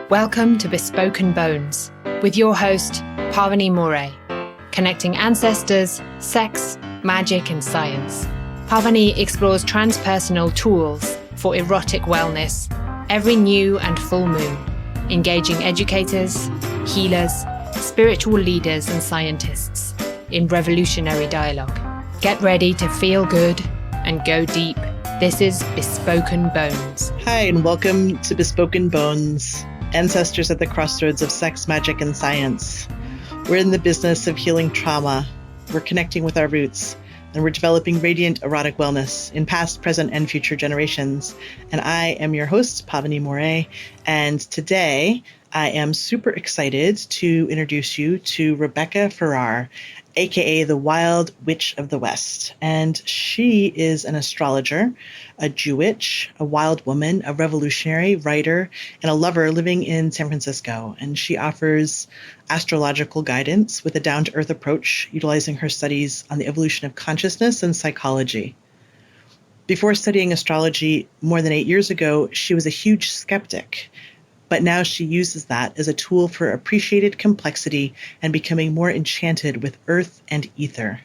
Welcome to Bespoken Bones with your host, Pavini Moray, connecting ancestors, sex, magic, and science. Pavini explores transpersonal tools for erotic wellness every new and full moon, engaging educators, healers, spiritual leaders, and scientists in revolutionary dialogue. Get ready to feel good and go deep. This is Bespoken Bones. Hi, and welcome to Bespoken Bones, ancestors at the crossroads of sex, magic, and science. We're in the business of healing trauma. We're connecting with our roots, and we're developing radiant erotic wellness in past, present, and future generations. And I am your host, Pavini Moray, and today I am super excited to introduce you to Rebecca Farrar, aka the Wild Witch of the West. And she is an astrologer, a Jewwitch, a wild woman, a revolutionary, writer, and a lover living in San Francisco. And she offers astrological guidance with a down-to-earth approach, utilizing her studies on the evolution of consciousness and psychology. Before studying astrology more than 8 years ago, she was a huge skeptic. But now she uses that as a tool for appreciated complexity and becoming more enchanted with earth and ether.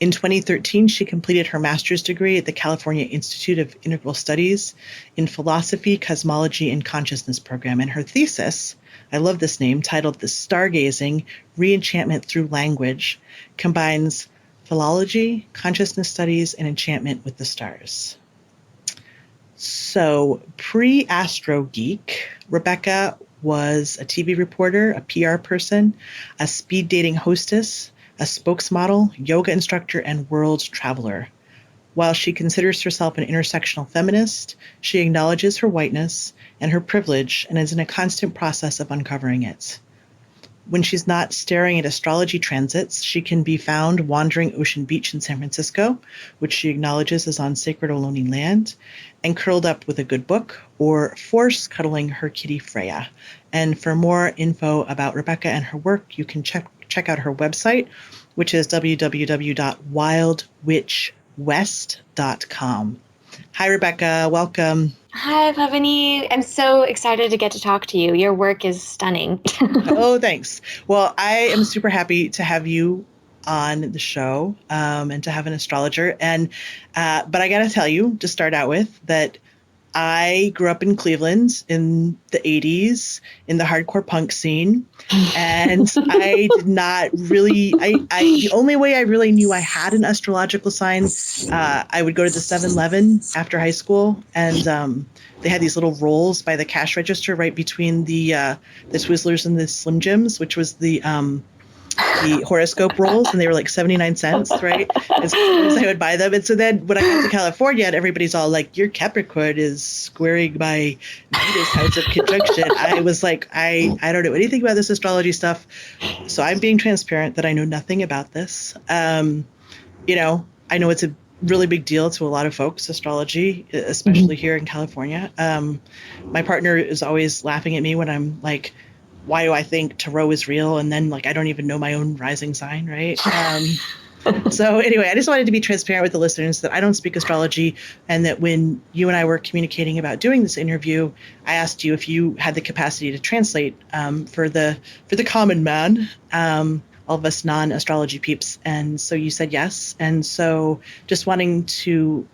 In 2013, she completed her master's degree at the California Institute of Integral Studies in Philosophy, Cosmology, and Consciousness program. And her thesis, I love this name, titled The Stargazing, Reenchantment Through Language, combines philology, consciousness studies, and enchantment with the stars. So, pre-Astro Geek, Rebecca was a TV reporter, a PR person, a speed dating hostess, a spokesmodel, yoga instructor, and world traveler. While she considers herself an intersectional feminist, she acknowledges her whiteness and her privilege and is in a constant process of uncovering it. When she's not staring at astrology transits, she can be found wandering Ocean Beach in San Francisco, which she acknowledges is on sacred Ohlone land, and curled up with a good book, or force cuddling her kitty Freya. And for more info about Rebecca and her work, you can check out her website, which is www.wildwitchwest.com. Hi, Rebecca. Welcome. Hi, Pavini. I'm so excited to get to talk to you. Your work is stunning. Oh, thanks. Well, I am super happy to have you on the show and to have an astrologer. And but I got to tell you, to start out with, that I grew up in Cleveland in the 80s in the hardcore punk scene. And I did not really, the only way I really knew I had an astrological sign, I would go to the 7-Eleven after high school, and they had these little rolls by the cash register right between the Twizzlers and the Slim Jims, which was the horoscope rolls, and they were like 79 cents, right? And so I would buy them. And so then when I got to California and everybody's all like, your Capricorn is squaring my Venus house of conjunction, I was like, I don't know anything about this astrology stuff. So I'm being transparent that I know nothing about this. I know it's a really big deal to a lot of folks, astrology, especially here in California. My partner is always laughing at me when I'm like, why do I think tarot is real? And then, like, I don't even know my own rising sign, right? So anyway, I just wanted to be transparent with the listeners that I don't speak astrology, and that when you and I were communicating about doing this interview, I asked you if you had the capacity to translate for the common man, all of us non-astrology peeps. And so you said yes. And so just wanting to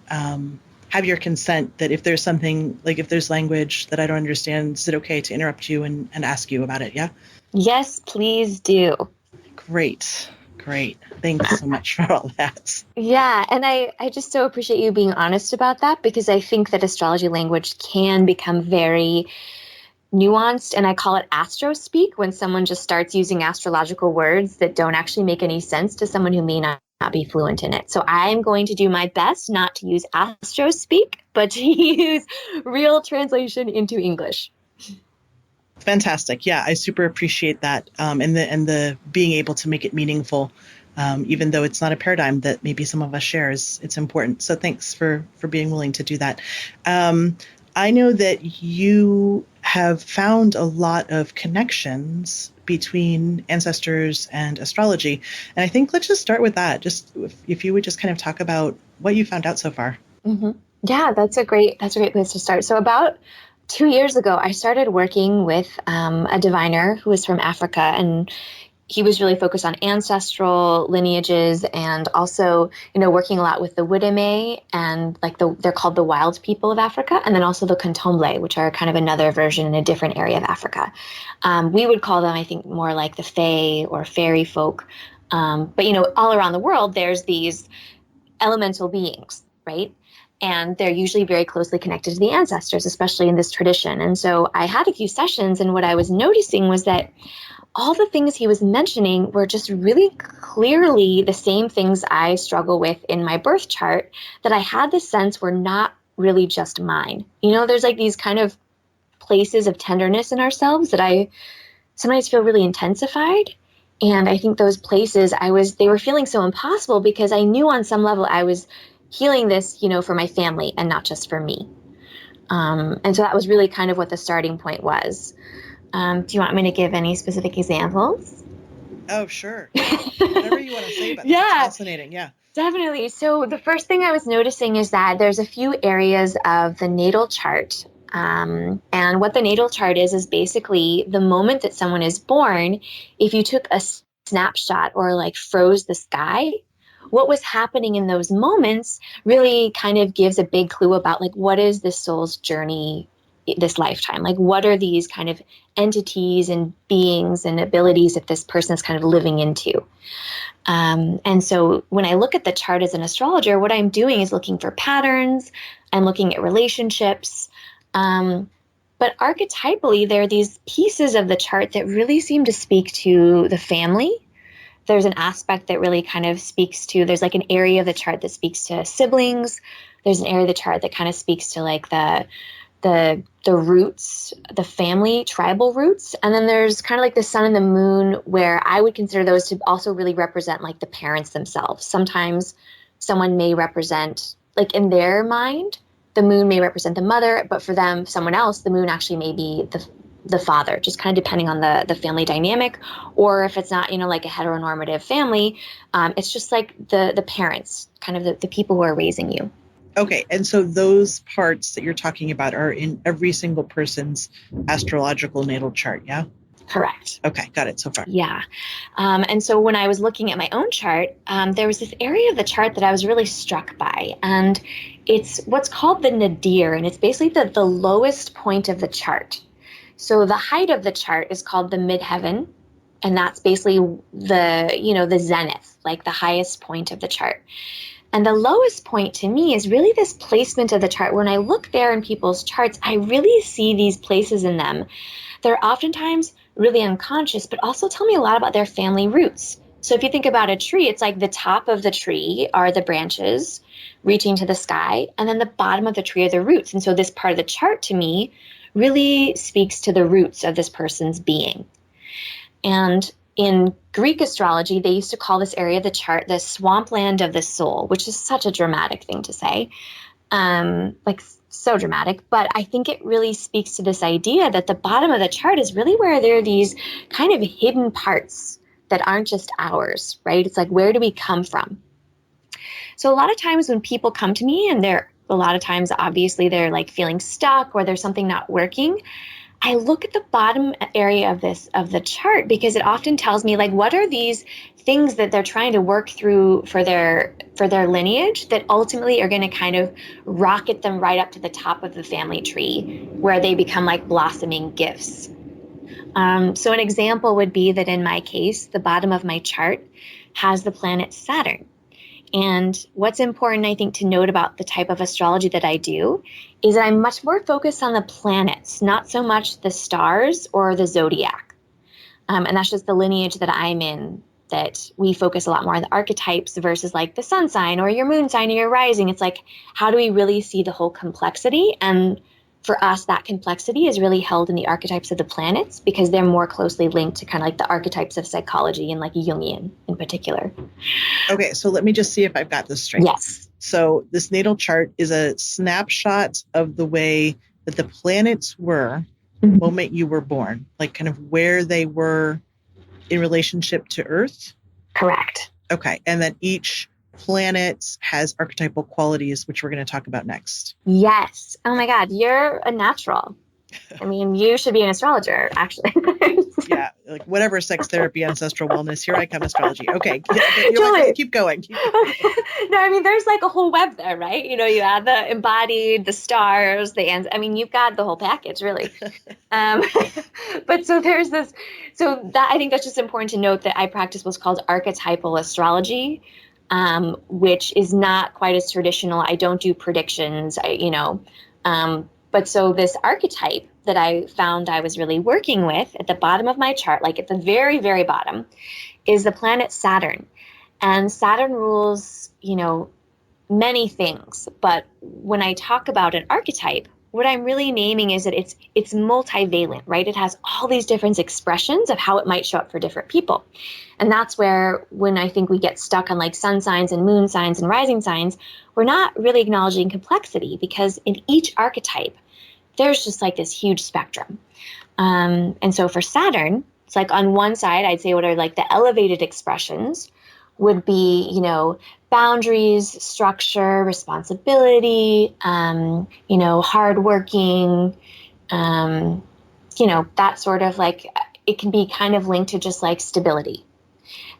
have your consent that if there's something, like if there's language that I don't understand, is it okay to interrupt you and ask you about it? Yeah? Yes, please do. Great. Thanks so much for all that. Yeah, and I just so appreciate you being honest about that, because I think that astrology language can become very nuanced, and I call it astro speak when someone just starts using astrological words that don't actually make any sense to someone who may not be fluent in it. So I'm going to do my best not to use astro speak, but to use real translation into English. Fantastic. Yeah, I super appreciate that. And the being able to make it meaningful, even though it's not a paradigm that maybe some of us share, it's important. So thanks for being willing to do that. I know that you have found a lot of connections between ancestors and astrology. And I think let's just start with that. Just if you would just kind of talk about what you found out so far. Mm-hmm. Yeah, that's a great place to start. So about 2 years ago, I started working with a diviner who was from Africa, and he was really focused on ancestral lineages and also, working a lot with the Wideme and they're called the wild people of Africa, and then also the Contemple, which are kind of another version in a different area of Africa. We would call them, I think, more like the Fae or fairy folk. But, all around the world, there's these elemental beings, right? And they're usually very closely connected to the ancestors, especially in this tradition. And so I had a few sessions, and what I was noticing was that all the things he was mentioning were just really clearly the same things I struggle with in my birth chart, that I had the sense were not really just mine. There's like these kind of places of tenderness in ourselves that I sometimes feel really intensified. And I think those places they were feeling so impossible because I knew on some level I was healing this, for my family and not just for me. And so that was really kind of what the starting point was. Do you want me to give any specific examples? Oh, sure. Whatever you want to say about this. Yeah. It's fascinating. Yeah. Definitely. So the first thing I was noticing is that there's a few areas of the natal chart. And what the natal chart is basically the moment that someone is born, if you took a snapshot or like froze the sky, what was happening in those moments really kind of gives a big clue about like what is this soul's journey this lifetime? Like what are these kind of entities and beings and abilities that this person is kind of living into? And so when I look at the chart as an astrologer, what I'm doing is looking for patterns. I'm looking at relationships. But archetypally, there are these pieces of the chart that really seem to speak to the family. There's an aspect that really kind of speaks to, there's like an area of the chart that speaks to siblings. There's an area of the chart that kind of speaks to like the roots, the family, tribal roots. And then there's kind of like the sun and the moon, where I would consider those to also really represent like the parents themselves. Sometimes someone may represent, like in their mind, the moon may represent the mother, but for them, someone else, the moon actually may be the father, just kind of depending on the family dynamic. Or if it's not, like a heteronormative family, it's just like the parents, kind of the people who are raising you. Okay. And so those parts that you're talking about are in every single person's astrological natal chart. Yeah. Correct. Okay. Got it so far. Yeah. And so when I was looking at my own chart, there was this area of the chart that I was really struck by. And it's what's called the nadir. And it's basically the lowest point of the chart. So the height of the chart is called the midheaven. And that's basically the zenith, like the highest point of the chart. And the lowest point to me is really this placement of the chart. When I look there in people's charts, I really see these places in them. They're oftentimes really unconscious, but also tell me a lot about their family roots. So if you think about a tree, it's like the top of the tree are the branches reaching to the sky, and then the bottom of the tree are the roots. And so this part of the chart to me really speaks to the roots of this person's being. And in Greek astrology, they used to call this area of the chart the Swampland of the soul, which is such a dramatic thing to say, so dramatic. But I think it really speaks to this idea that the bottom of the chart is really where there are these kind of hidden parts that aren't just ours, right? It's like, where do we come from? So a lot of times when people come to me, and a lot of times, obviously, they're like feeling stuck or there's something not working, I look at the bottom area of the chart because it often tells me like what are these things that they're trying to work through for their lineage that ultimately are going to kind of rocket them right up to the top of the family tree where they become like blossoming gifts. So an example would be that in my case, the bottom of my chart has the planet Saturn. And what's important, I think, to note about the type of astrology that I do is that I'm much more focused on the planets, not so much the stars or the zodiac. And that's just the lineage that I'm in, that we focus a lot more on the archetypes versus like the sun sign or your moon sign or your rising. It's like, how do we really see the whole complexity? And for us, that complexity is really held in the archetypes of the planets because they're more closely linked to kind of like the archetypes of psychology and like Jungian in particular. Okay, so let me just see if I've got this straight. Yes. So this natal chart is a snapshot of the way that the planets were the moment you were born, like kind of where they were in relationship to Earth. Correct. Okay, and then each planet has archetypal qualities, which we're going to talk about next. Yes. Oh my God, you're a natural. I mean, you should be an astrologer, actually. Yeah, like whatever, sex therapy, ancestral wellness. Here I come, astrology. Okay, Totally. Keep going. No, I mean, there's like a whole web there, right? You know, you add the embodied, the stars, I mean, you've got the whole package, really. But so there's this, so that I think that's just important to note that I practice what's called archetypal astrology, which is not quite as traditional. I don't do predictions, but so this archetype that I found I was really working with at the bottom of my chart, like at the very, very bottom, is the planet Saturn. And Saturn rules, many things. But when I talk about an archetype, what I'm really naming is that it's multivalent, right? It has all these different expressions of how it might show up for different people. And that's where, when I think we get stuck on like sun signs and moon signs and rising signs, we're not really acknowledging complexity, because in each archetype, there's just like this huge spectrum. And so for Saturn, it's like on one side, I'd say what are like the elevated expressions would be, boundaries, structure, responsibility, hardworking, that sort of like, it can be kind of linked to just like stability.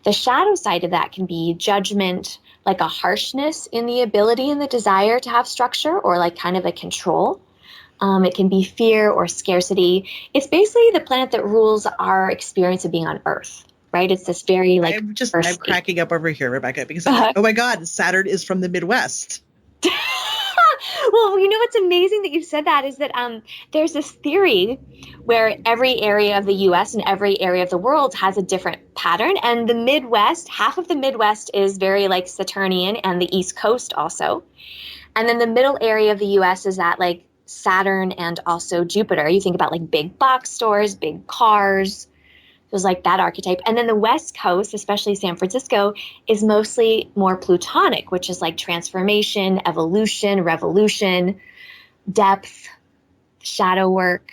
The shadow side of that can be judgment, like a harshness in the ability and the desire to have structure, or like kind of a control. It can be fear or scarcity. It's basically the planet that rules our experience of being on Earth, right? It's this very like I'm cracking up over here, Rebecca, because oh my God, Saturn is from the Midwest. Well, what's amazing that you said that is that there's this theory where every area of the U.S. and every area of the world has a different pattern. And the Midwest, half of the Midwest is very like Saturnian, and the East Coast also. And then the middle area of the U.S. is that like Saturn and also Jupiter. You think about like big box stores, big cars. It was like that archetype. And then the West Coast, especially San Francisco, is mostly more Plutonic, which is like transformation, evolution, revolution, depth, shadow work.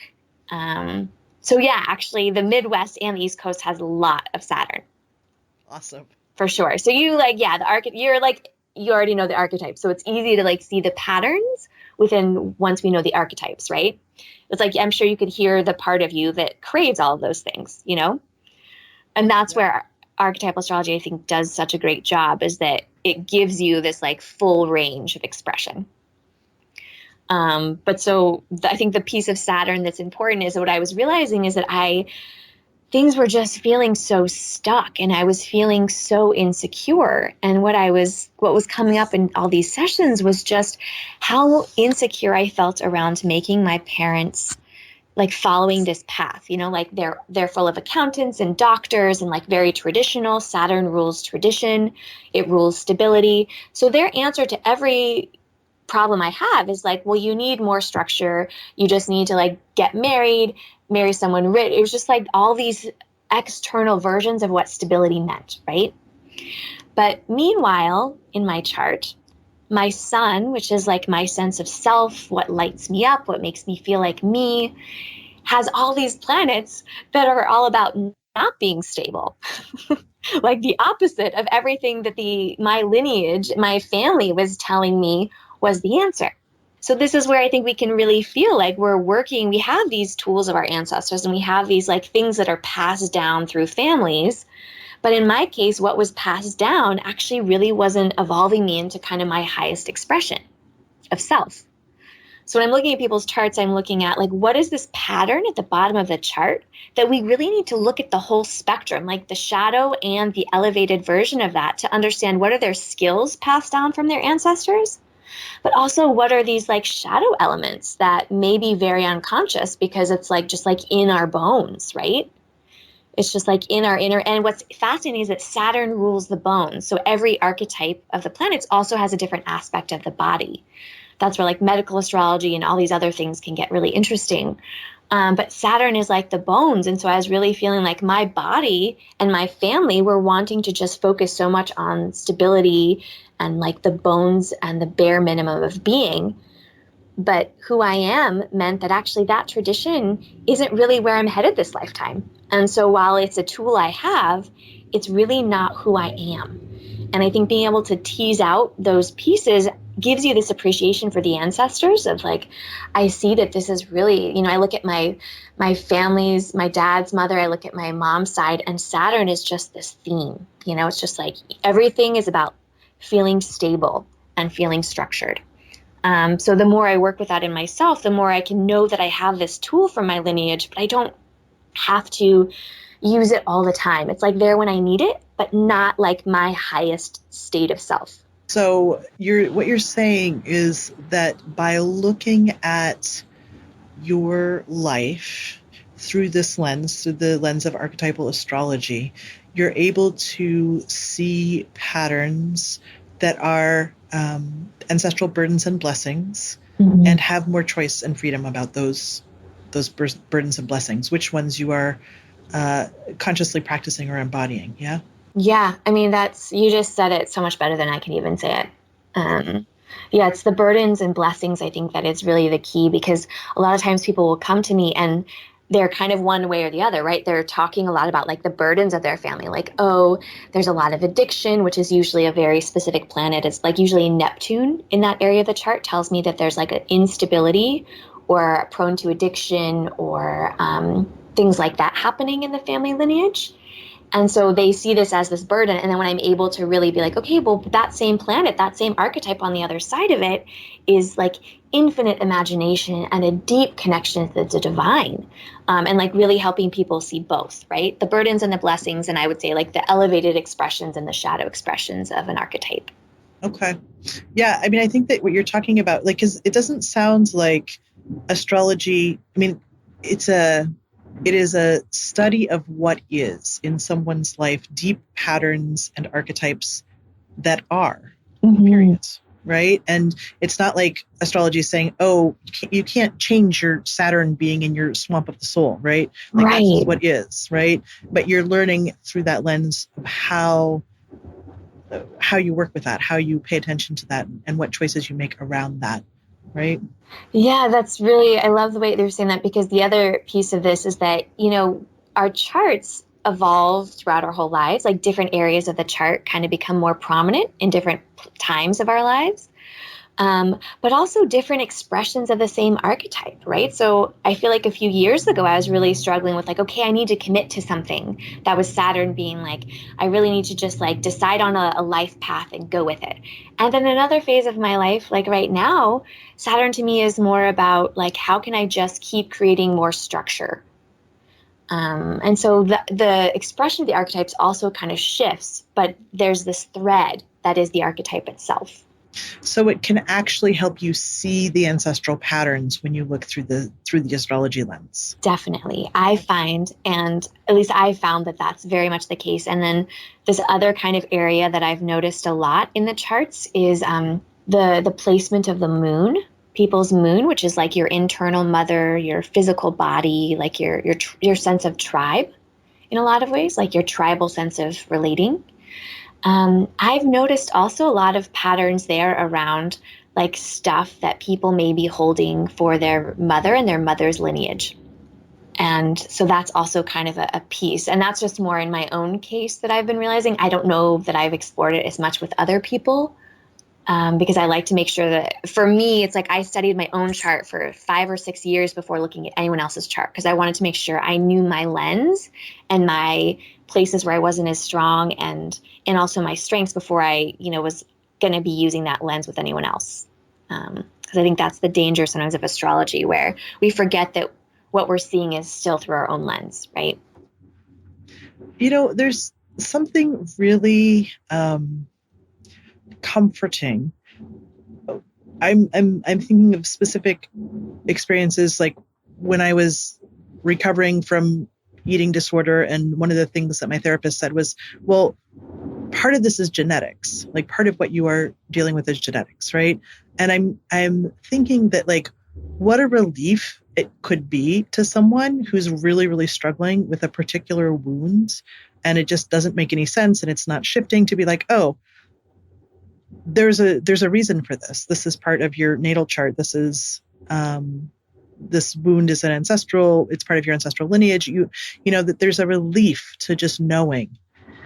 So yeah, actually the Midwest and the East Coast has a lot of Saturn. Awesome. For sure. So you like, yeah, you already know the archetype. So it's easy to like see the patterns within, once we know the archetypes, right? It's like, I'm sure you could hear the part of you that craves all of those things, And that's where archetypal astrology, I think, does such a great job, is that it gives you this like full range of expression. But so I think the piece of Saturn that's important is what I was realizing is that things were just feeling so stuck, and I was feeling so insecure. And what was coming up in all these sessions was just how insecure I felt around making my parents like following this path, like they're full of accountants and doctors and like very traditional. Saturn rules tradition. It rules stability. So their answer to every problem I have is like, well, you need more structure. You just need to like get married, marry someone rich. It was just like all these external versions of what stability meant, right? But meanwhile, in my chart, my sun, which is like my sense of self, what lights me up, what makes me feel like me, has all these planets that are all about not being stable. Like the opposite of everything that my lineage, my family was telling me was the answer. So this is where I think we can really feel like we have these tools of our ancestors, and we have these like things that are passed down through families. But in my case, what was passed down actually really wasn't evolving me into kind of my highest expression of self. So when I'm looking at people's charts, I'm looking at like, what is this pattern at the bottom of the chart that we really need to look at the whole spectrum, like the shadow and the elevated version of that, to understand what are their skills passed down from their ancestors, but also what are these like shadow elements that may be very unconscious because it's like just like in our bones, right? It's just like in our inner. And what's fascinating is that Saturn rules the bones. So every archetype of the planets also has a different aspect of the body. That's where like medical astrology and all these other things can get really interesting. But Saturn is like the bones. And so I was really feeling like my body and my family were wanting to just focus so much on stability and like the bones and the bare minimum of being. But who I am meant that actually that tradition isn't really where I'm headed this lifetime. And so while it's a tool I have, it's really not who I am. And I think being able to tease out those pieces gives you this appreciation for the ancestors of like, I see that this is really, I look at my family's, my dad's mother, I look at my mom's side, and Saturn is just this theme. It's just like everything is about feeling stable and feeling structured. So the more I work with that in myself, the more I can know that I have this tool from my lineage, but I don't have to use it all the time. It's like there when I need it, but not like my highest state of self. So what you're saying is that by looking at your life through this lens, through the lens of archetypal astrology, you're able to see patterns that are ancestral burdens and blessings, and have more choice and freedom about those burdens and blessings, which ones you are consciously practicing or embodying. Yeah. Yeah. I mean, you just said it so much better than I can even say it. Yeah, it's the burdens and blessings. I think that is really the key, because a lot of times people will come to me and they're kind of one way or the other, right? They're talking a lot about like the burdens of their family. Like, oh, there's a lot of addiction, which is usually a very specific planet. It's like usually Neptune in that area of the chart tells me that there's like an instability or prone to addiction or things like that happening in the family lineage. And so they see this as this burden. And then when I'm able to really be like, okay, well, that same planet, that same archetype on the other side of it is like infinite imagination and a deep connection to the divine. And like really helping people see both, right? The burdens and the blessings. And I would say like the elevated expressions and the shadow expressions of an archetype. Okay. Yeah. I mean, I think that what you're talking about, like, 'cause it doesn't sound like astrology. I mean, it is a study of what is in someone's life, deep patterns and archetypes that are, period, right? And it's not like astrology is saying, oh, you can't change your Saturn being in your swamp of the soul, right? Like Right. That's just what is, right? But you're learning through that lens of how you work with that, how you pay attention to that, and what choices you make around that, right? Yeah, I love the way they're saying that, because the other piece of this is that, our charts evolve throughout our whole lives. Like different areas of the chart kind of become more prominent in different times of our lives. But also different expressions of the same archetype, right? So I feel like a few years ago, I was really struggling with like, okay, I need to commit to something. That was Saturn being like, I really need to just like decide on a life path and go with it. And then another phase of my life, like right now, Saturn to me is more about like, how can I just keep creating more structure? And so the expression of the archetypes also kind of shifts, but there's this thread that is the archetype itself. So it can actually help you see the ancestral patterns when you look through the astrology lens. Definitely. I find, and at least I found that that's very much the case. And then this other kind of area that I've noticed a lot in the charts is the placement of the moon, people's moon, which is like your internal mother, your physical body, like your sense of tribe in a lot of ways, like your tribal sense of relating. I've noticed also a lot of patterns there around like stuff that people may be holding for their mother and their mother's lineage. And so that's also kind of a piece. And that's just more in my own case that I've been realizing. I don't know that I've explored it as much with other people, because I like to make sure that for me, it's like I studied my own chart for 5 or 6 years before looking at anyone else's chart, because I wanted to make sure I knew my lens and my places where I wasn't as strong and also my strengths before I, was going to be using that lens with anyone else. Because I think that's the danger sometimes of astrology, where we forget that what we're seeing is still through our own lens, right? There's something really comforting. I'm thinking of specific experiences, like when I was recovering from eating disorder, and one of the things that my therapist said was, well, part of this is genetics. Like part of what you are dealing with is genetics, right? And I'm thinking that like what a relief it could be to someone who's really, really struggling with a particular wound, and it just doesn't make any sense and it's not shifting, to be like, oh, there's a reason for this. This is part of your natal chart. This is this wound is an ancestral. It's part of your ancestral lineage. You know that there's a relief to just knowing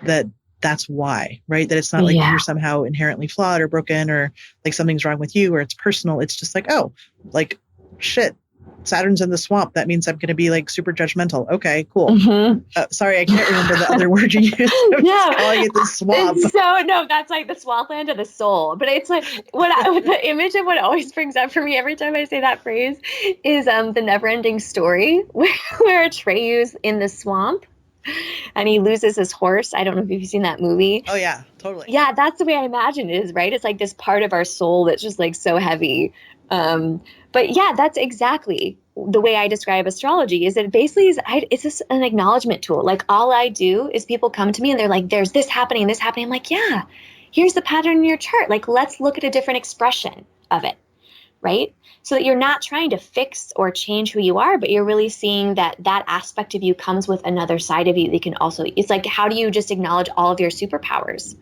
that that's why, right? That it's not like you're somehow inherently flawed or broken or like something's wrong with you or it's personal. It's just like, oh, like shit, Saturn's in the swamp. That means I'm going to be like super judgmental. Okay, cool. Mm-hmm. Sorry, I can't remember the other word you used. I'm just calling it the swamp. So no, that's like the swampland of the soul. But it's like the image of what always brings up for me every time I say that phrase is the never-ending story where Atreyu's in the swamp and he loses his horse. I don't know if you've seen that movie. Oh yeah, totally. Yeah, that's the way I imagine it is, right? It's like this part of our soul that's just like so heavy. But yeah, that's exactly the way I describe astrology. Is it basically it's just an acknowledgement tool. Like all I do is people come to me and they're like, "There's this happening, this happening." I'm like, "Yeah, here's the pattern in your chart. Like, let's look at a different expression of it, right?" So that you're not trying to fix or change who you are, but you're really seeing that aspect of you comes with another side of you that can also. It's like, how do you just acknowledge all of your superpowers?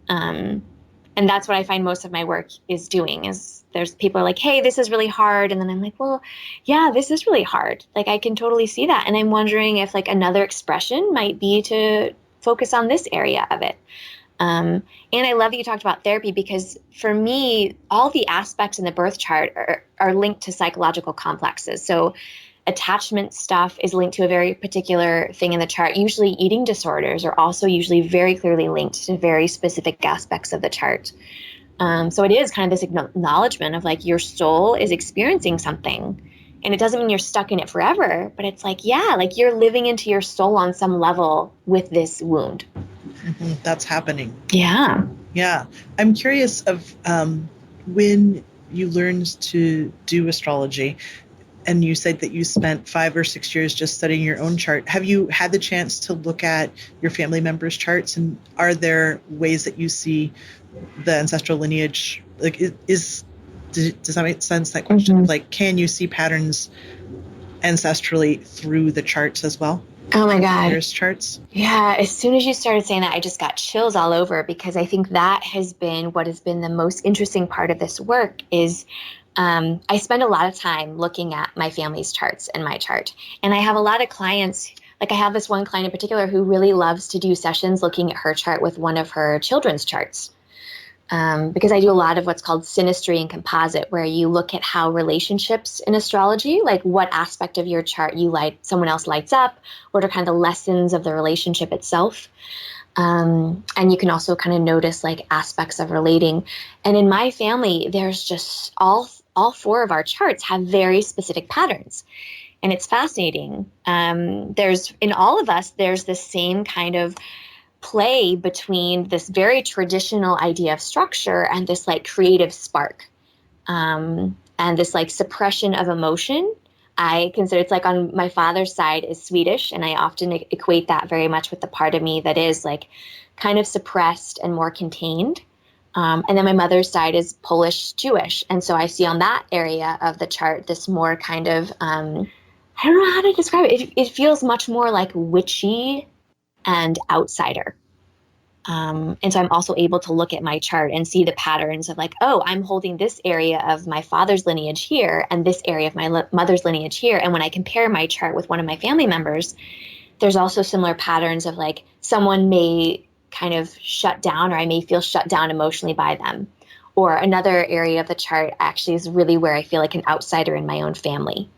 And that's what I find most of my work is doing is there's people are like, hey, this is really hard. And then I'm like, well, yeah, this is really hard. Like, I can totally see that. And I'm wondering if like another expression might be to focus on this area of it. And I love that you talked about therapy because for me, all the aspects in the birth chart are linked to psychological complexes. So attachment stuff is linked to a very particular thing in the chart. Usually eating disorders are also usually very clearly linked to very specific aspects of the chart. So it is kind of this acknowledgement of like your soul is experiencing something. And it doesn't mean you're stuck in it forever, but it's like, yeah, like you're living into your soul on some level with this wound. Mm-hmm. That's happening. Yeah. Yeah. I'm curious of when you learned to do astrology, and you said that you spent 5 or 6 years just studying your own chart. Have you had the chance to look at your family members' charts? And are there ways that you see the ancestral lineage? Like, does that make sense, that question? Mm-hmm. Like, can you see patterns ancestrally through the charts as well? Oh my God. There's charts. Yeah. As soon as you started saying that, I just got chills all over because I think that has been what has been the most interesting part of this work is I spend a lot of time looking at my family's charts and my chart. And I have a lot of clients, like I have this one client in particular who really loves to do sessions looking at her chart with one of her children's charts. Because I do a lot of what's called synastry and composite, where you look at how relationships in astrology, like what aspect of your chart someone else lights up, what are kind of the lessons of the relationship itself. And you can also kind of notice like aspects of relating. And in my family, there's just all 4 of our charts have very specific patterns. And it's fascinating. In all of us, there's this same kind of play between this very traditional idea of structure and this like creative spark, and this like suppression of emotion. I consider it's like on my father's side is Swedish, and I often equate that very much with the part of me that is like kind of suppressed and more contained. And then my mother's side is Polish Jewish. And so I see on that area of the chart this more kind of, I don't know how to describe it. It feels much more like witchy and outsider. And so I'm also able to look at my chart and see the patterns of like, oh, I'm holding this area of my father's lineage here and this area of my mother's lineage here. And when I compare my chart with one of my family members, there's also similar patterns of like someone may kind of shut down or I may feel shut down emotionally by them. Or another area of the chart actually is really where I feel like an outsider in my own family.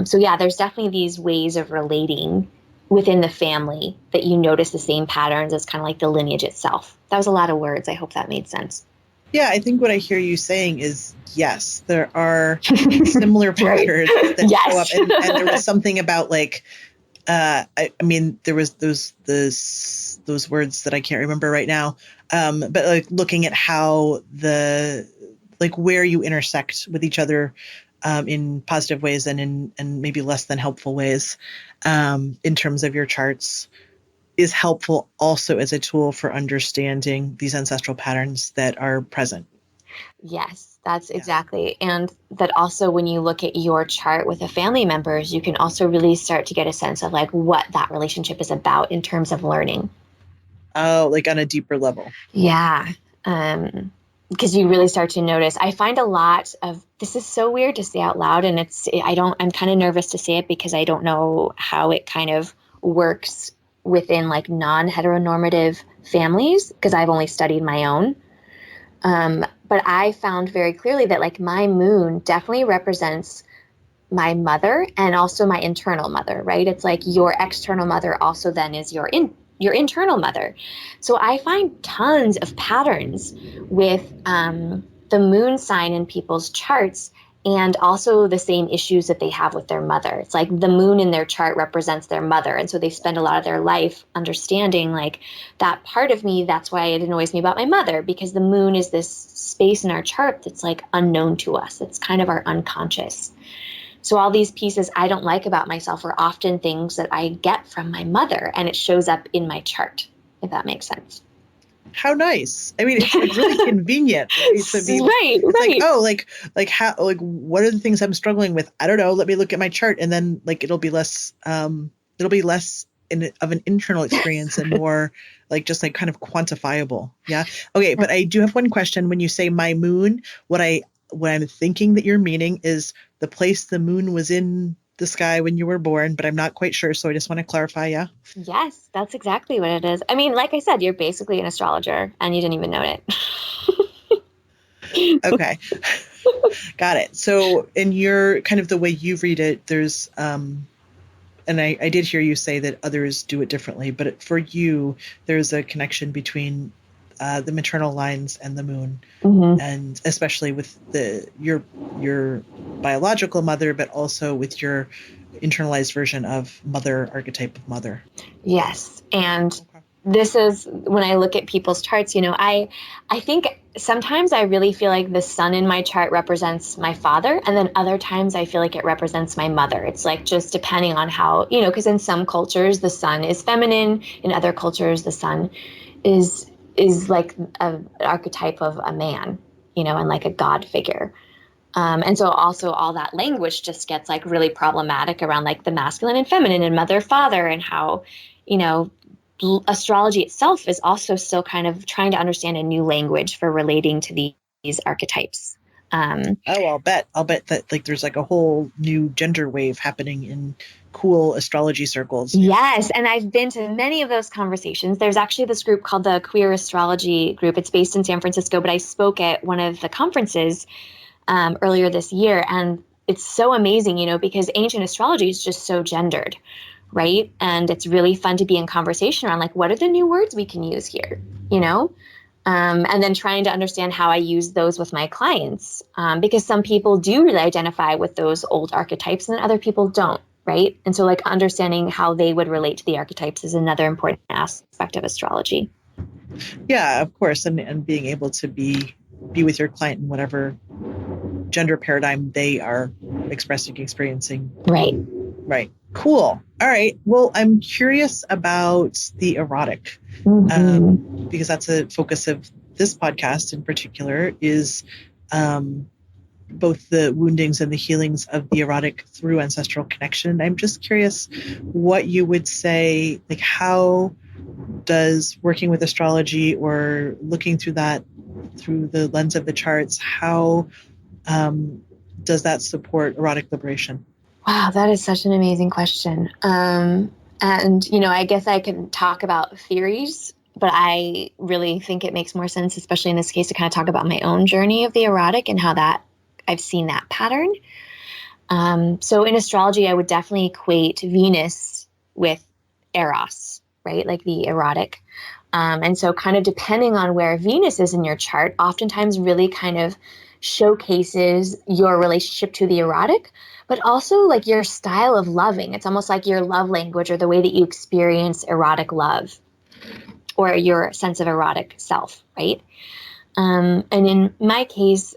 So yeah, there's definitely these ways of relating within the family that you notice the same patterns as kind of like the lineage itself. That was a lot of words. I hope that made sense. Yeah, I think what I hear you saying is, yes, there are similar patterns that show up. And there was something about like, I mean, there was those words that I can't remember right now. But like looking at how where you intersect with each other in positive ways and in maybe less than helpful ways in terms of your charts is helpful also as a tool for understanding these ancestral patterns that are present. Yes, that's exactly. And that also when you look at your chart with the family members, you can also really start to get a sense of like what that relationship is about in terms of learning. Oh, like on a deeper level. Yeah. Because you really start to notice. I find a lot of, this is so weird to say out loud, and I'm kind of nervous to say it because I don't know how it kind of works within like non-heteronormative families, because I've only studied my own. But I found very clearly that like my moon definitely represents my mother and also my internal mother, right? It's like your external mother also then is your internal mother. So I find tons of patterns with the moon sign in people's charts, and also the same issues that they have with their mother. It's like the moon in their chart represents their mother. And so they spend a lot of their life understanding like that part of me. That's why it annoys me about my mother, because the moon is this space in our chart that's like unknown to us. It's kind of our unconscious. So all these pieces I don't like about myself are often things that I get from my mother, and it shows up in my chart, if that makes sense. How nice. I mean, it's like really convenient. To be, right. like, oh, like how, like, what are the things I'm struggling with? I don't know. Let me look at my chart, and then like it'll be less of an internal experience and more like just like kind of quantifiable. Yeah. Okay. But I do have one question. When you say my moon, what I'm thinking that you're meaning is the place the moon was in the sky when you were born, but I'm not quite sure. So I just want to clarify. Yeah. Yes, that's exactly what it is. I mean, like I said, you're basically an astrologer and you didn't even know it. Okay. Got it. So in your kind of the way you read it, there's, and I did hear you say that others do it differently, but for you, there's a connection between the maternal lines and the moon, and especially with your biological mother, but also with your internalized version of mother, archetype of mother. Yes. And this is when I look at people's charts, you know, I think sometimes I really feel like the sun in my chart represents my father. And then other times I feel like it represents my mother. It's like just depending on how, you know, because in some cultures the sun is feminine. In other cultures, the sun is like an archetype of a man, you know, and like a god figure. And so also all that language just gets like really problematic around like the masculine and feminine and mother, father, and how, you know, astrology itself is also still kind of trying to understand a new language for relating to these archetypes. I'll bet that like there's like a whole new gender wave happening in cool astrology circles. Yes, and I've been to many of those conversations. There's actually this group called the Queer Astrology Group. It's based in San Francisco, but I spoke at one of the conferences earlier this year, and it's so amazing, you know, because ancient astrology is just so gendered, right? And it's really fun to be in conversation around like, what are the new words we can use here, you know? And then trying to understand how I use those with my clients, because some people do really identify with those old archetypes and other people don't, right? And so like understanding how they would relate to the archetypes is another important aspect of astrology. Yeah, of course. And being able to be with your client in whatever gender paradigm they are experiencing. Right. Cool. All right. Well, I'm curious about the erotic, because that's a focus of this podcast in particular, is both the woundings and the healings of the erotic through ancestral connection. I'm just curious what you would say, like how does working with astrology or looking through that through the lens of the charts, how does that support erotic liberation? Wow, that is such an amazing question. And, you know, I guess I can talk about theories, but I really think it makes more sense, especially in this case, to kind of talk about my own journey of the erotic and how that I've seen that pattern. So in astrology, I would definitely equate Venus with Eros, right? Like the erotic. And so kind of depending on where Venus is in your chart, oftentimes really kind of showcases your relationship to the erotic, but also like your style of loving. It's almost like your love language or the way that you experience erotic love or your sense of erotic self, right? And in my case,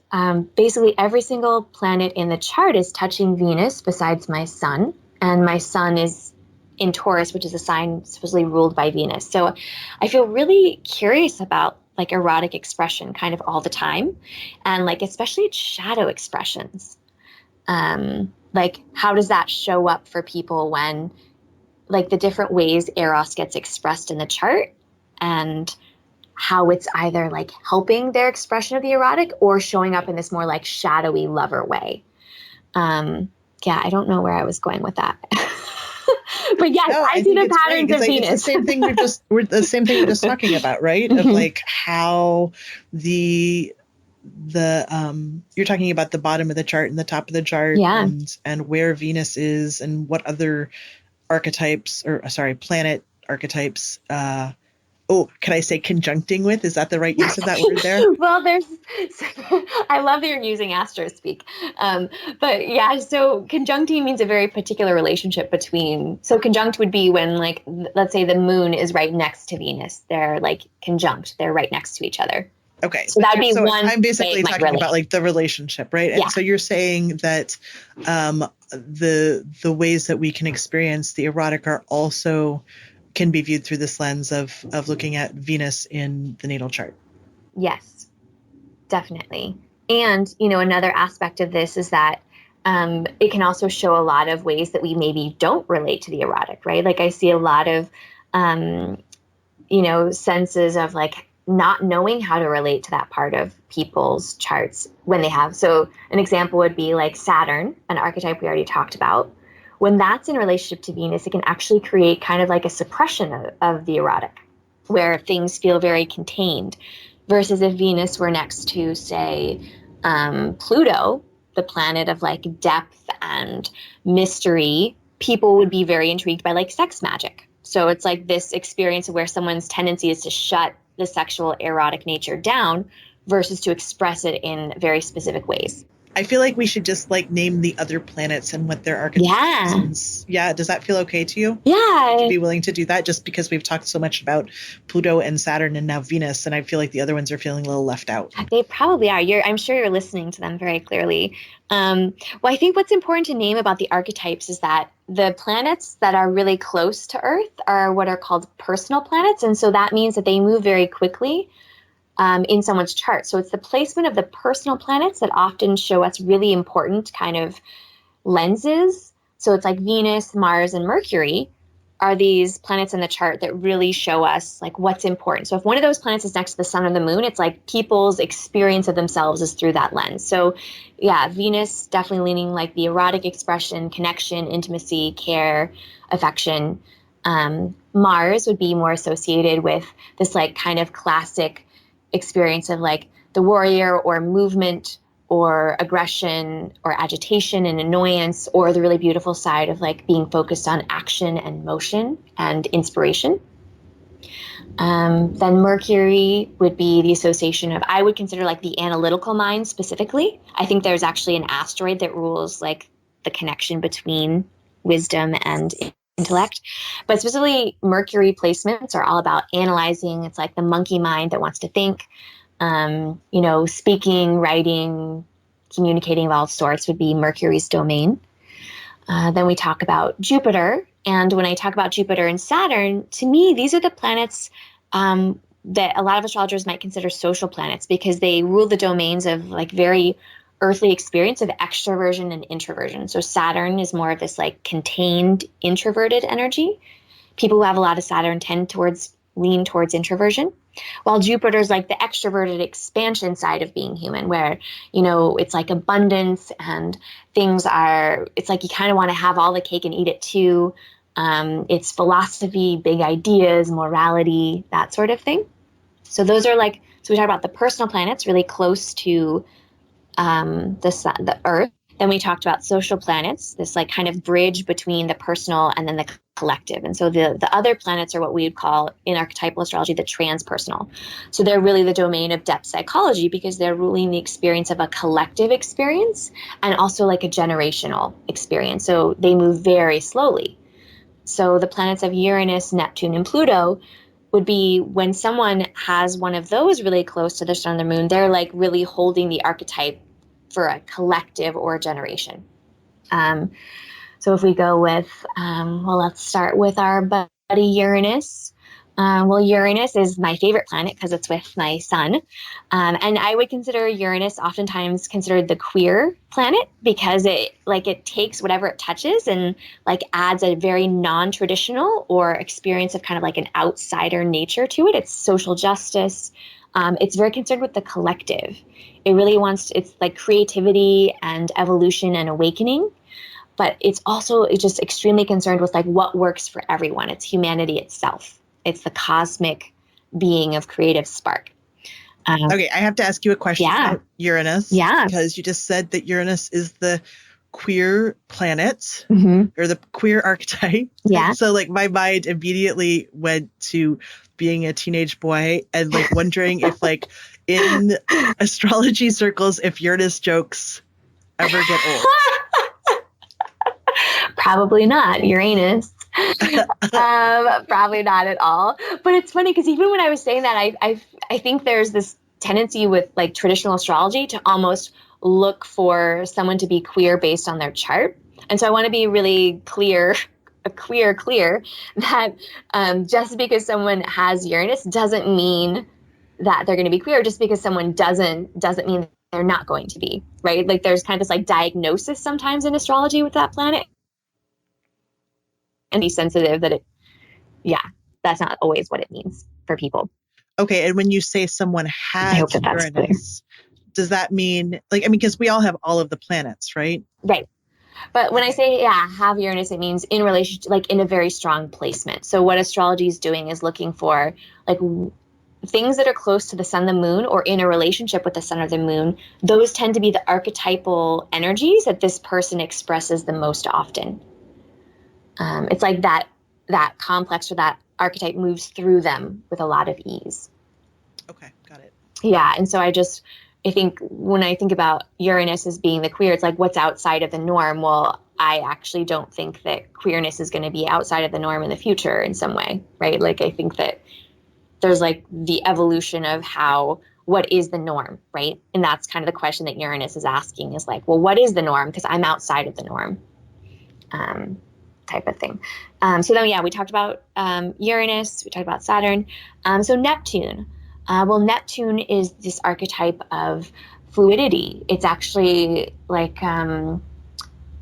basically every single planet in the chart is touching Venus besides my sun. And my sun is in Taurus, which is a sign supposedly ruled by Venus. So I feel really curious about like erotic expression kind of all the time. And like, especially shadow expressions. Like how does that show up for people when like the different ways Eros gets expressed in the chart and how it's either like helping their expression of the erotic or showing up in this more like shadowy lover way. Yeah, I don't know where I was going with that. But yes, No, I see think the it's great. patterns It's of like, it's the Venus. same thing we're the same thing we're just talking about, right? Of like how the you're talking about the bottom of the chart and the top of the chart, Yeah. and where Venus is and what other archetypes, or sorry, planet archetypes, can I say conjuncting with? Is that the right use of that word there? Well, I love that you're using astro speak. But yeah, so conjuncting means a very particular relationship so conjunct would be when, like, let's say the moon is right next to Venus. They're like conjunct, they're right next to each other. Okay. So that'd be one. I'm basically talking about like the relationship, right? And Yeah. so you're saying that the ways that we can experience the erotic are also can be viewed through this lens of looking at Venus in the natal chart. Yes, definitely. And, another aspect of this is that it can also show a lot of ways that we maybe don't relate to the erotic, right? Like I see a lot of, senses of like not knowing how to relate to that part of people's charts when they have. So an example would be like Saturn, an archetype we already talked about. When that's in relationship to Venus, it can actually create kind of like a suppression of the erotic, where things feel very contained. Versus if Venus were next to, say, Pluto, the planet of like depth and mystery, people would be very intrigued by like sex magic. So it's like this experience where someone's tendency is to shut the sexual erotic nature down versus to express it in very specific ways. I feel like we should just like name the other planets and what their archetypes. Yeah. Does that feel okay to you? Yeah. Would you be willing to do that, just because we've talked so much about Pluto and Saturn and now Venus, and I feel like the other ones are feeling a little left out. They probably are. I'm sure you're listening to them very clearly. Well, I think what's important to name about the archetypes is that the planets that are really close to Earth are what are called personal planets. And so that means that they move very quickly in someone's chart. So it's the placement of the personal planets that often show us really important kind of lenses. So it's like Venus, Mars, and Mercury are these planets in the chart that really show us like what's important. So if one of those planets is next to the sun or the moon, it's like people's experience of themselves is through that lens. So yeah, Venus definitely leaning like the erotic expression, connection, intimacy, care, affection. Mars would be more associated with this like kind of classic experience of like the warrior or movement or aggression or agitation and annoyance, or the really beautiful side of like being focused on action and motion and inspiration. Then Mercury would be the association of, I would consider like the analytical mind specifically. I think there's actually an asteroid that rules like the connection between wisdom and intellect. But specifically Mercury placements are all about analyzing. It's like the monkey mind that wants to think. Speaking, writing, communicating of all sorts would be Mercury's domain. Then we talk about Jupiter. And when I talk about Jupiter and Saturn, to me, these are the planets that a lot of astrologers might consider social planets, because they rule the domains of like very earthly experience of extroversion and introversion. So Saturn is more of this like contained introverted energy. People who have a lot of Saturn tend towards lean towards introversion, while Jupiter's like the extroverted expansion side of being human, where, it's like abundance and it's like you kind of want to have all the cake and eat it too. It's philosophy, big ideas, morality, that sort of thing. So those are like, so we talk about the personal planets really close to the Earth. Then we talked about social planets, this like kind of bridge between the personal and then the collective. And so the other planets are what we would call in archetypal astrology the transpersonal. So they're really the domain of depth psychology, because they're ruling the experience of a collective experience and also like a generational experience. So they move very slowly. So the planets of Uranus, Neptune, and Pluto would be when someone has one of those really close to the sun or the moon, they're like really holding the archetype for a collective or a generation. So if we go with, let's start with our buddy Uranus. Uranus is my favorite planet because it's with my sun. And I would consider Uranus oftentimes considered the queer planet, because it takes whatever it touches and like adds a very non-traditional or experience of kind of like an outsider nature to it. It's social justice. It's very concerned with the collective. It really it's like creativity and evolution and awakening. but it's just extremely concerned with like what works for everyone. It's humanity itself. It's the cosmic being of creative spark. Okay, I have to ask you a question about Uranus. Yeah. Because you just said that Uranus is the queer planet or the queer archetype. Yeah. So like my mind immediately went to being a teenage boy and like wondering if like in astrology circles, if Uranus jokes ever get old. Probably not Uranus. Probably not at all. But it's funny because even when I was saying that, I think there's this tendency with like traditional astrology to almost look for someone to be queer based on their chart. And so I want to be really clear that just because someone has Uranus doesn't mean that they're going to be queer. Just because someone doesn't mean they're not going to be, right? Like there's kind of this like diagnosis sometimes in astrology with that planet. And be sensitive that that's not always what it means for people. Okay, and when you say someone has Uranus, does that mean like, I mean, because we all have all of the planets, right? Right. But when I say, have Uranus, it means in relation to, like in a very strong placement. So what astrology is doing is looking for like things that are close to the sun, the moon, or in a relationship with the sun or the moon. Those tend to be the archetypal energies that this person expresses the most often. It's like that complex or that archetype moves through them with a lot of ease. Okay, got it. Yeah, and so I think when I think about Uranus as being the queer, it's like what's outside of the norm. Well, I actually don't think that queerness is going to be outside of the norm in the future in some way, right? Like I think that there's like the evolution of what is the norm, right? And that's kind of the question that Uranus is asking is like, well, what is the norm? Because I'm outside of the norm. Type of thing. So then, we talked about Uranus, we talked about Saturn. So Neptune. Neptune is this archetype of fluidity. It's actually like on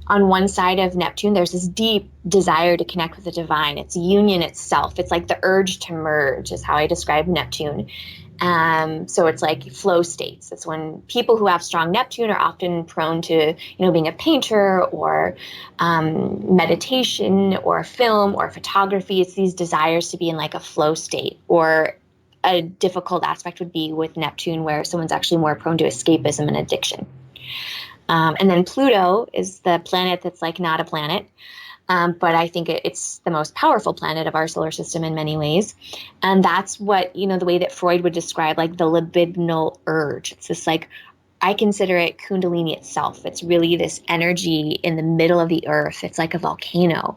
one side of Neptune, there's this deep desire to connect with the divine. It's union itself. It's like the urge to merge is how I describe Neptune. So it's like flow states. It's when people who have strong Neptune are often prone to, being a painter or meditation or film or photography. It's these desires to be in like a flow state. Or a difficult aspect would be with Neptune where someone's actually more prone to escapism and addiction. And then Pluto is the planet that's like not a planet. But I think it's the most powerful planet of our solar system in many ways. And that's what, the way that Freud would describe like the libidinal urge. It's this like, I consider it Kundalini itself. It's really this energy in the middle of the earth. It's like a volcano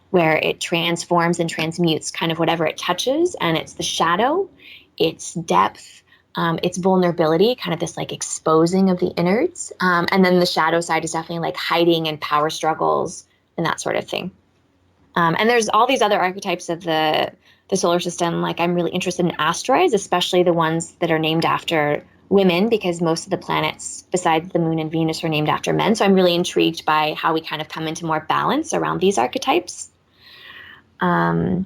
where it transforms and transmutes kind of whatever it touches. And it's the shadow, it's depth, it's vulnerability, kind of this like exposing of the innards. And then the shadow side is definitely like hiding and power struggles and that sort of thing. And there's all these other archetypes of the solar system. Like I'm really interested in asteroids, especially the ones that are named after women, because most of the planets besides the moon and Venus are named after men. So I'm really intrigued by how we kind of come into more balance around these archetypes. So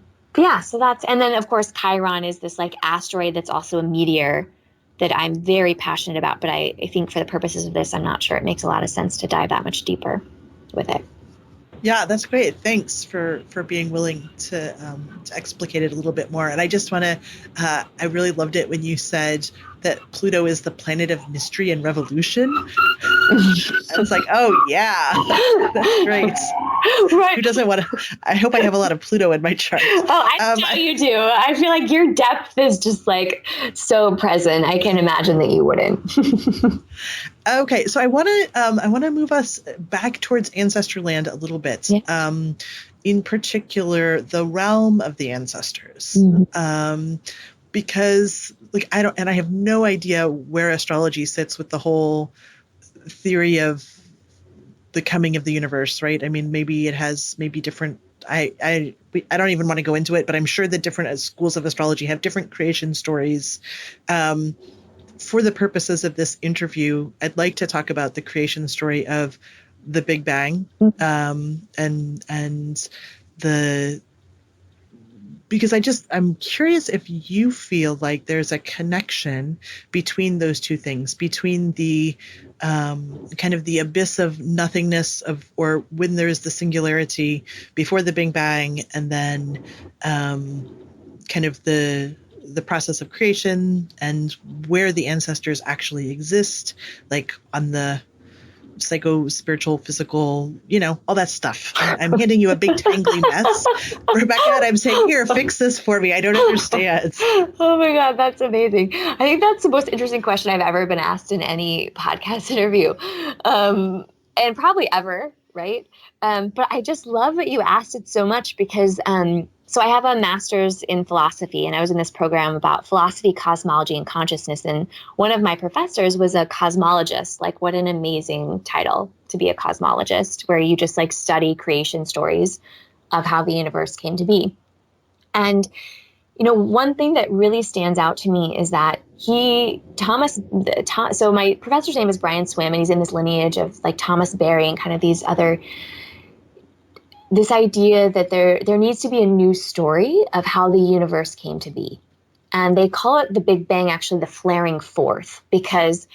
that's, and then of course, Chiron is this like asteroid that's also a meteor that I'm very passionate about. But I think for the purposes of this, I'm not sure it makes a lot of sense to dive that much deeper with it. Yeah, that's great. Thanks for being willing to explicate it a little bit more. And I just want to, I really loved it when you said that Pluto is the planet of mystery and revolution. I was like, oh yeah, that's great. Right. Who doesn't want to? I hope I have a lot of Pluto in my chart. Oh, I know you do. I feel like your depth is just like so present. I can imagine that you wouldn't. Okay, so I want to move us back towards ancestor land a little bit. Yeah. In particular, the realm of the ancestors. Mm-hmm. Because like I have no idea where astrology sits with the whole theory of the coming of the universe, right? I mean, maybe it has different. I don't even want to go into it, but I'm sure that different schools of astrology have different creation stories. For the purposes of this interview, I'd like to talk about the creation story of the Big Bang, and because I'm curious if you feel like there's a connection between those two things, between the kind of the abyss of nothingness or when there's the singularity before the Big Bang, and then kind of the process of creation and where the ancestors actually exist, like on the psycho, spiritual, physical, all that stuff. I'm handing you a big tangly mess, Rebecca, and I'm saying, here, fix this for me. I don't understand. Oh my God, that's amazing. I think that's the most interesting question I've ever been asked in any podcast interview, and probably ever, right? But I just love that you asked it so much because so I have a master's in philosophy, and I was in this program about philosophy, cosmology, and consciousness. And one of my professors was a cosmologist. Like, what an amazing title to be a cosmologist, where you just like study creation stories of how the universe came to be. And, one thing that really stands out to me is that so my professor's name is Brian Swim, and he's in this lineage of like Thomas Berry and kind of these other, this idea that there needs to be a new story of how the universe came to be. And they call it the Big Bang, actually the flaring forth, because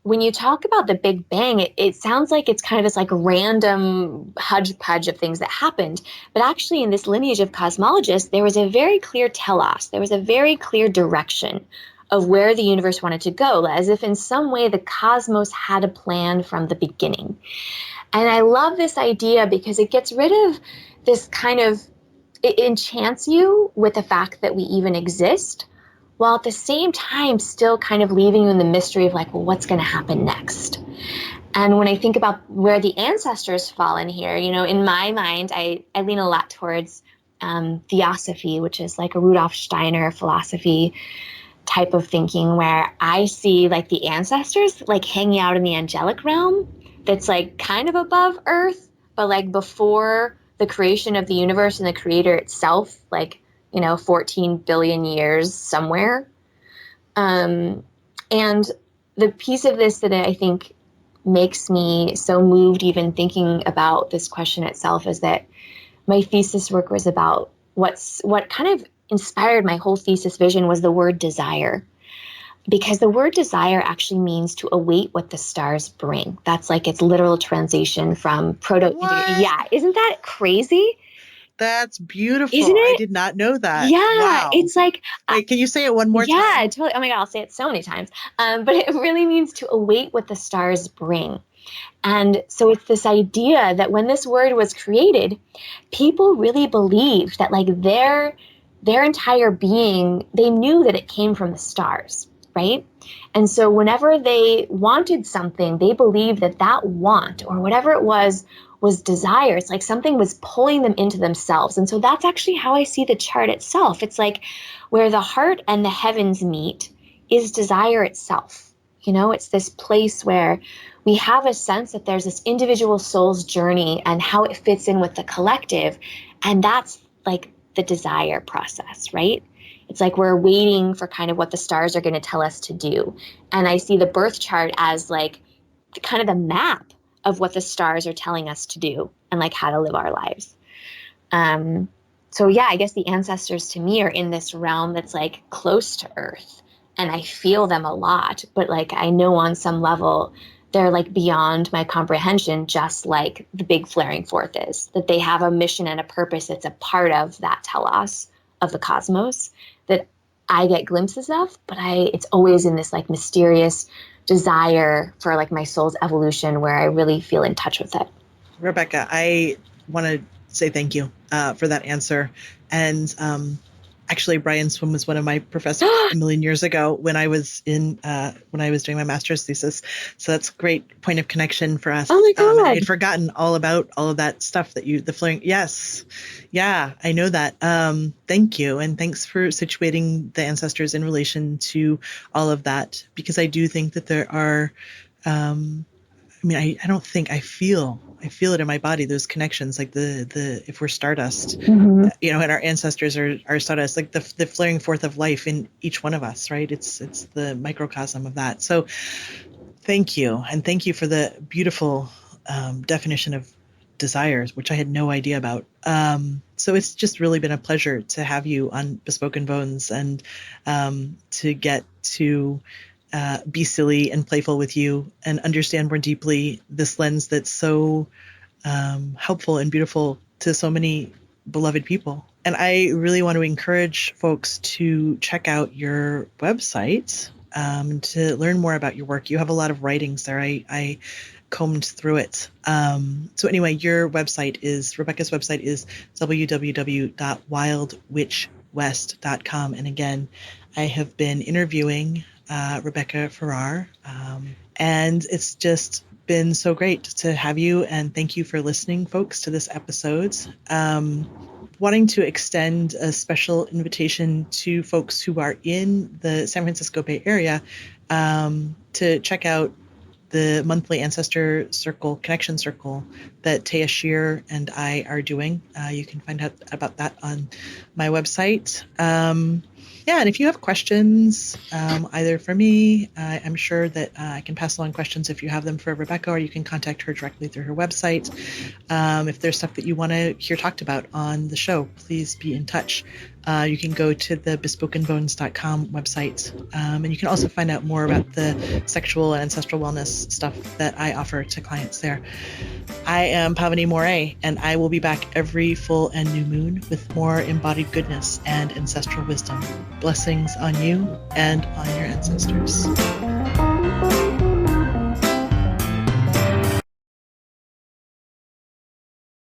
when you talk about the Big Bang, it sounds like it's kind of this like random hodgepodge of things that happened. But actually in this lineage of cosmologists, there was a very clear telos. There was a very clear direction of where the universe wanted to go, as if in some way the cosmos had a plan from the beginning. And I love this idea because it gets rid of this kind of, it enchants you with the fact that we even exist, while at the same time still kind of leaving you in the mystery of like, well, what's going to happen next? And when I think about where the ancestors fall in here, in my mind, I lean a lot towards theosophy, which is like a Rudolf Steiner philosophy type of thinking, where I see like the ancestors like hanging out in the angelic realm that's like kind of above Earth, but like before the creation of the universe and the creator itself, like, 14 billion years somewhere. And the piece of this that I think makes me so moved even thinking about this question itself is that my thesis work was about what kind of inspired my whole thesis vision was the word desire. Because the word desire actually means to await what the stars bring. That's like its literal translation from Proto. Yeah, isn't that crazy? That's beautiful. Isn't it? I did not know that. Yeah, wow. It's like... Wait, can you say it one more time? Yeah, totally. Oh my God, I'll say it so many times. But it really means to await what the stars bring. And so it's this idea that when this word was created, people really believed that like their entire being, they knew that it came from the stars. Right? And so whenever they wanted something, they believed that want or whatever it was desire. It's like something was pulling them into themselves. And so that's actually how I see the chart itself. It's like where the heart and the heavens meet is desire itself. It's this place where we have a sense that there's this individual soul's journey and how it fits in with the collective. And that's like the desire process, right? It's like we're waiting for kind of what the stars are going to tell us to do. And I see the birth chart as like kind of the map of what the stars are telling us to do and like how to live our lives. So yeah, I guess the ancestors to me are in this realm that's like close to Earth, and I feel them a lot, but like I know on some level they're like beyond my comprehension, just like the big flaring forth is, that they have a mission and a purpose that's a part of that telos of the cosmos that I get glimpses of, but it's always in this like mysterious desire for like my soul's evolution where I really feel in touch with it. Rebecca, I want to say thank you for that answer. And actually, Brian Swim was one of my professors a million years ago when I was doing my master's thesis. So that's a great point of connection for us. Oh my God. I'd forgotten all about all of that stuff the flaring. Yes. Yeah, I know that. Thank you. And thanks for situating the ancestors in relation to all of that, because I do think that there are, I feel it in my body, those connections, like the if we're stardust, and our ancestors are stardust, like the flaring forth of life in each one of us, right? It's the microcosm of that. So thank you. And thank you for the beautiful definition of desires, which I had no idea about. So it's just really been a pleasure to have you on Bespoken Bones and to get to be silly and playful with you and understand more deeply this lens that's so helpful and beautiful to so many beloved people. And I really want to encourage folks to check out your website to learn more about your work. You have a lot of writings there. I combed through it. So anyway, Rebecca's website is www.wildwitchwest.com. And again, I have been interviewing Rebecca Farrar, and it's just been so great to have you, and thank you for listening, folks, to this episode. Wanting to extend a special invitation to folks who are in the San Francisco Bay Area to check out the monthly Ancestor Circle, Connection Circle that Taya Shear and I are doing. You can find out about that on my website. And if you have questions, either for me, I'm sure that I can pass along questions if you have them for Rebecca, or you can contact her directly through her website. If there's stuff that you want to hear talked about on the show, please be in touch. You can go to the bespokenbones.com website, and you can also find out more about the sexual and ancestral wellness stuff that I offer to clients there. I am Pavini Moray, and I will be back every full and new moon with more embodied goodness and ancestral wisdom. Blessings on you and on your ancestors.